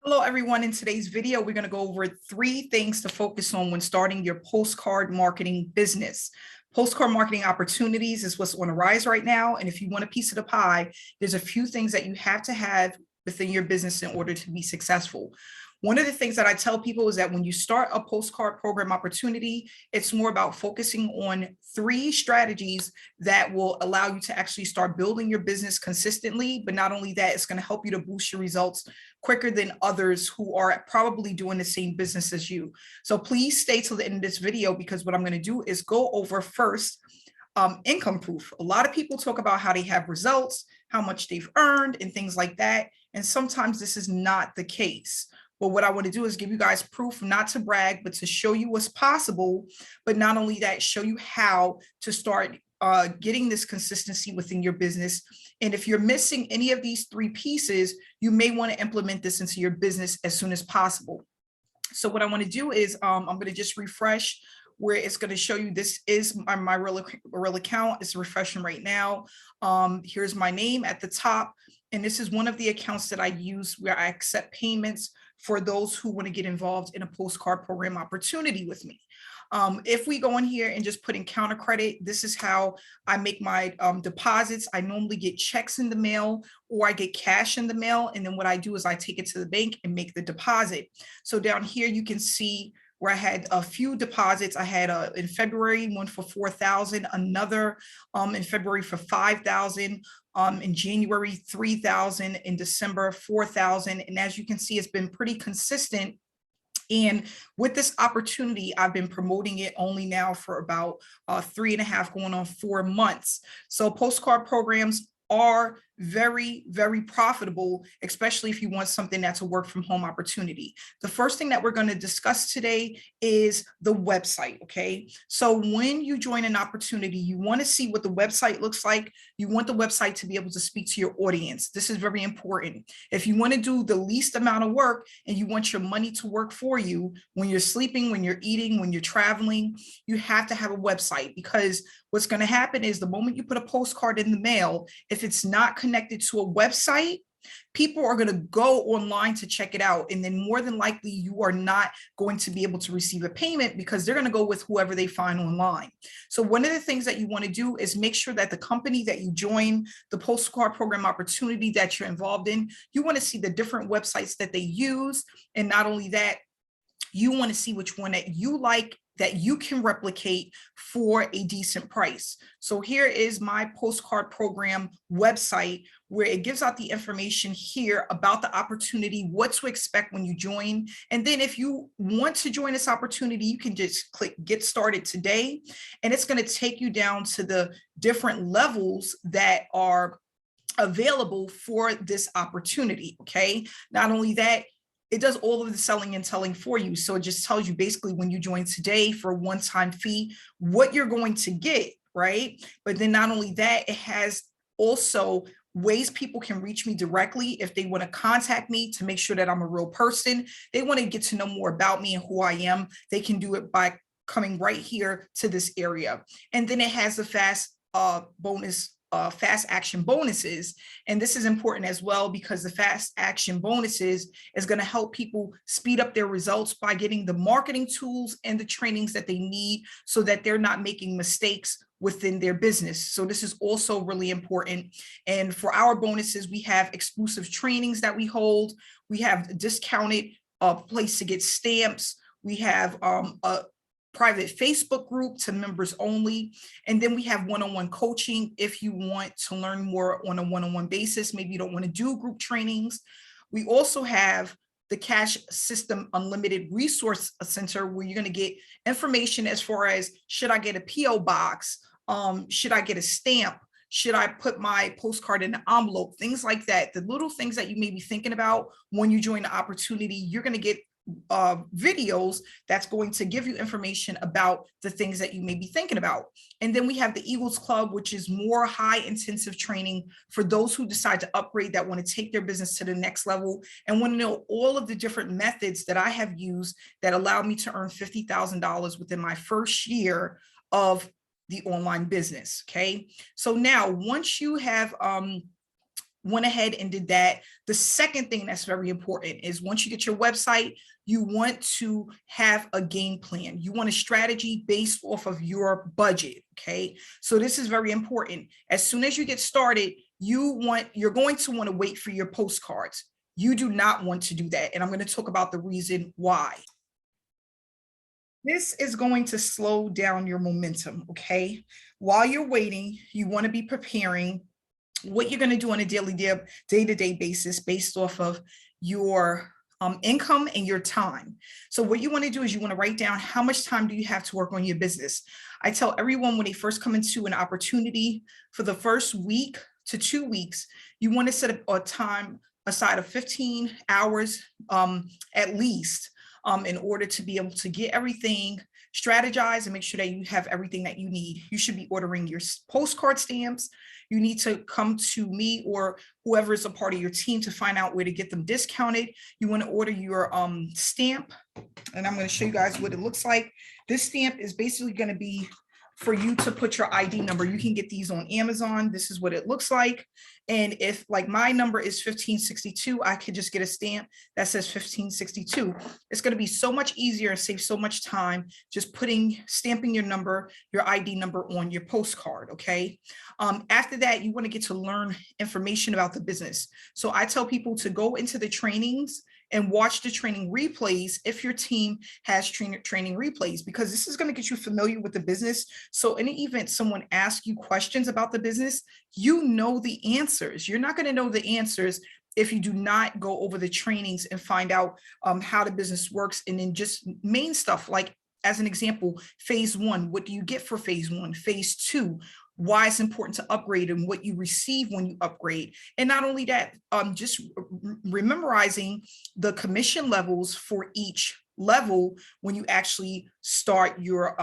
Hello, everyone. In today's video, we're going to go over 3 things to focus on when starting your postcard marketing business. Postcard marketing opportunities is what's on the rise right now. And if you want a piece of the pie, there's a few things that you have to have within your business in order to be successful. One of the things that I tell people is that when you start a postcard program opportunity, it's more about focusing on 3 strategies that will allow you to actually start building your business consistently. But not only that, it's going to help you to boost your results quicker than others who are probably doing the same business as you. So please stay till the end of this video, because what I'm going to do is go over first income proof. A lot of people talk about how they have results, how much they've earned, and things like that. And sometimes this is not the case. But what I want to do is give you guys proof, not to brag, but to show you what's possible. But not only that, show you how to start getting this consistency within your business. And if you're missing any of these 3 pieces, you may want to implement this into your business as soon as possible. So what I want to do is I'm going to just refresh where it's going to show you this is my real account. It's refreshing right now. Here's my name at the top. And this is one of the accounts that I use where I accept payments for those who want to get involved in a postcard program opportunity with me. If we go in here and just put in counter credit, this is how I make my deposits. I normally get checks in the mail, or I get cash in the mail. And then what I do is I take it to the bank and make the deposit. So down here, you can see where I had a few deposits. I had in February, one for 4,000, another in February for 5,000, in January, 3,000, in December, 4,000. And as you can see, it's been pretty consistent. And with this opportunity, I've been promoting it only now for about 3.5 going on 4 months. So postcard programs are very, very profitable, especially if you want something that's a work from home opportunity. The first thing that we're going to discuss today is the website. Okay. So when you join an opportunity, you want to see what the website looks like. You want the website to be able to speak to your audience. This is very important. If you want to do the least amount of work and you want your money to work for you when you're sleeping, when you're eating, when you're traveling, you have to have a website, because what's going to happen is the moment you put a postcard in the mail, if it's not connected to a website, people are going to go online to check it out. And then more than likely, you are not going to be able to receive a payment, because they're going to go with whoever they find online. So one of the things that you want to do is make sure that the company that you join, the postcard program opportunity that you're involved in, you want to see the different websites that they use. And not only that, you want to see which one that you like, that you can replicate for a decent price. So here is my postcard program website, where it gives out the information here about the opportunity, what to expect when you join. And then if you want to join this opportunity, you can just click get started today. And it's going to take you down to the different levels that are available for this opportunity. Okay. Not only that, it does all of the selling and telling for you. So it just tells you basically when you join today for a one-time fee, what you're going to get, right? But then not only that, it has also ways people can reach me directly if they want to contact me to make sure that I'm a real person. They want to get to know more about me and who I am. They can do it by coming right here to this area. And then it has a fast action bonuses. And this is important as well, because the fast action bonuses is going to help people speed up their results by getting the marketing tools and the trainings that they need, so that they're not making mistakes within their business. So this is also really important. And for our bonuses, we have exclusive trainings that we hold. We have a discounted place to get stamps. We have a private Facebook group to members only. And then we have one-on-one coaching if you want to learn more on a one-on-one basis. Maybe you don't want to do group trainings. We also have the Cash System Unlimited Resource Center, where you're going to get information as far as, should I get a PO box? Should I get a stamp? Should I put my postcard in an envelope? Things like that. The little things that you may be thinking about when you join the opportunity, you're going to get videos that's going to give you information about the things that you may be thinking about. And then we have the Eagles Club, which is more high intensive training for those who decide to upgrade, that want to take their business to the next level and want to know all of the different methods that I have used that allow me to earn $50,000 within my first year of the online business. Okay. So now once you have went ahead and did that. The second thing that's very important is once you get your website, you want to have a game plan. You want a strategy based off of your budget, okay? So this is very important. As soon as you get started, you're going to want to wait for your postcards. You do not want to do that. And I'm going to talk about the reason why. This is going to slow down your momentum, okay? While you're waiting, you want to be preparing what you're going to do on a day-to-day basis based off of your income and your time. So what you want to do is you want to write down how much time do you have to work on your business. I tell everyone when they first come into an opportunity, for the first week to 2 weeks, you want to set a time aside of 15 hours at least in order to be able to get everything strategized and make sure that you have everything that you need. You should be ordering your postcard stamps. You need to come to me or whoever is a part of your team to find out where to get them discounted. You want to order your stamp, and I'm going to show you guys what it looks like. This stamp is basically going to be for you to put your ID number. You can get these on Amazon. This is what it looks like. And if like my number is 1562, I could just get a stamp that says 1562. It's going to be so much easier and save so much time just stamping your number, your ID number on your postcard, okay? After that, you want to get to learn information about the business. So I tell people to go into the trainings and watch the training replays if your team has training replays, because this is going to get you familiar with the business. So in the event someone asks you questions about the business, you know the answers. You're not going to know the answers if you do not go over the trainings and find out how the business works. And then just main stuff, like as an example, phase 1, what do you get for phase 1? Phase 2, why it's important to upgrade and what you receive when you upgrade. And not only that, just memorizing the commission levels for each level when you actually start your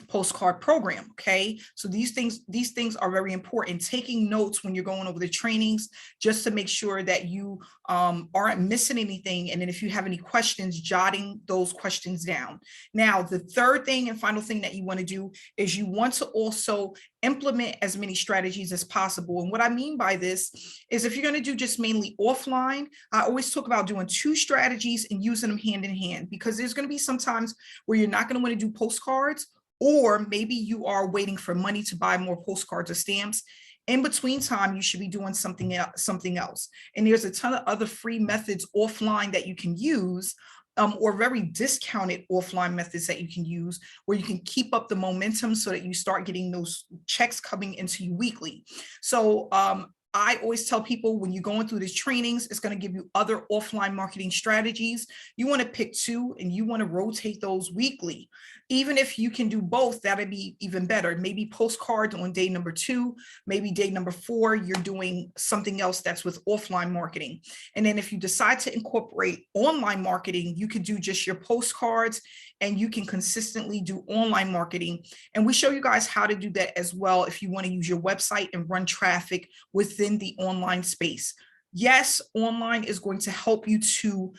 postcard program. Okay, so these things are very important. Taking notes when you're going over the trainings, just to make sure that you aren't missing anything. And then if you have any questions, jotting those questions down. Now, the third thing and final thing that you want to do is you want to also implement as many strategies as possible. And what I mean by this is if you're going to do just mainly offline, I always talk about doing 2 strategies and using them hand in hand, because there's going to be some times where you're not going to want to do postcards, or maybe you are waiting for money to buy more postcards or stamps. In between time, you should be doing something else. And there's a ton of other free methods offline that you can use, or very discounted offline methods that you can use, where you can keep up the momentum so that you start getting those checks coming into you weekly. So I always tell people when you're going through these trainings, it's going to give you other offline marketing strategies. You want to pick 2 and you want to rotate those weekly. Even if you can do both, that'd be even better. Maybe postcards on day number 2, maybe day number 4, you're doing something else that's with offline marketing. And then if you decide to incorporate online marketing, you could do just your postcards, and you can consistently do online marketing. And we show you guys how to do that as well if you want to use your website and run traffic within the online space. Yes, online is going to help you to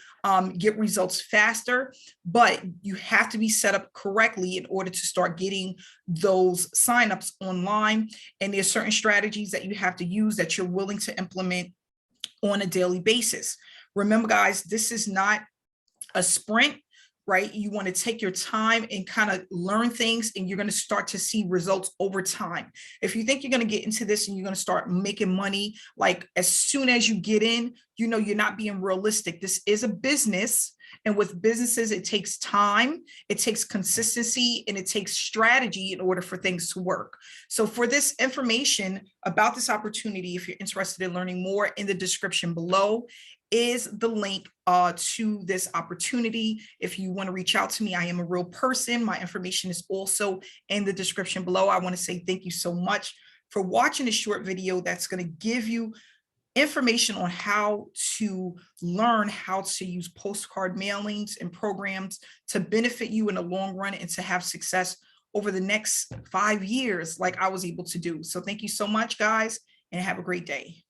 get results faster, but you have to be set up correctly in order to start getting those signups online. And there's certain strategies that you have to use that you're willing to implement on a daily basis. Remember, guys, this is not a sprint, right? You want to take your time and kind of learn things, and you're going to start to see results over time. If you think you're going to get into this and you're going to start making money, like as soon as you get in, you know, you're not being realistic. This is a business. And with businesses, it takes time, it takes consistency, and it takes strategy in order for things to work. So for this information about this opportunity, if you're interested in learning more, in the description below is the link to this opportunity. If you want to reach out to me, I am a real person. My information is also in the description below. I want to say thank you so much for watching this short video that's going to give you information on how to learn how to use postcard mailings and programs to benefit you in the long run and to have success over the next 5 years like I was able to do. So thank you so much, guys, and have a great day.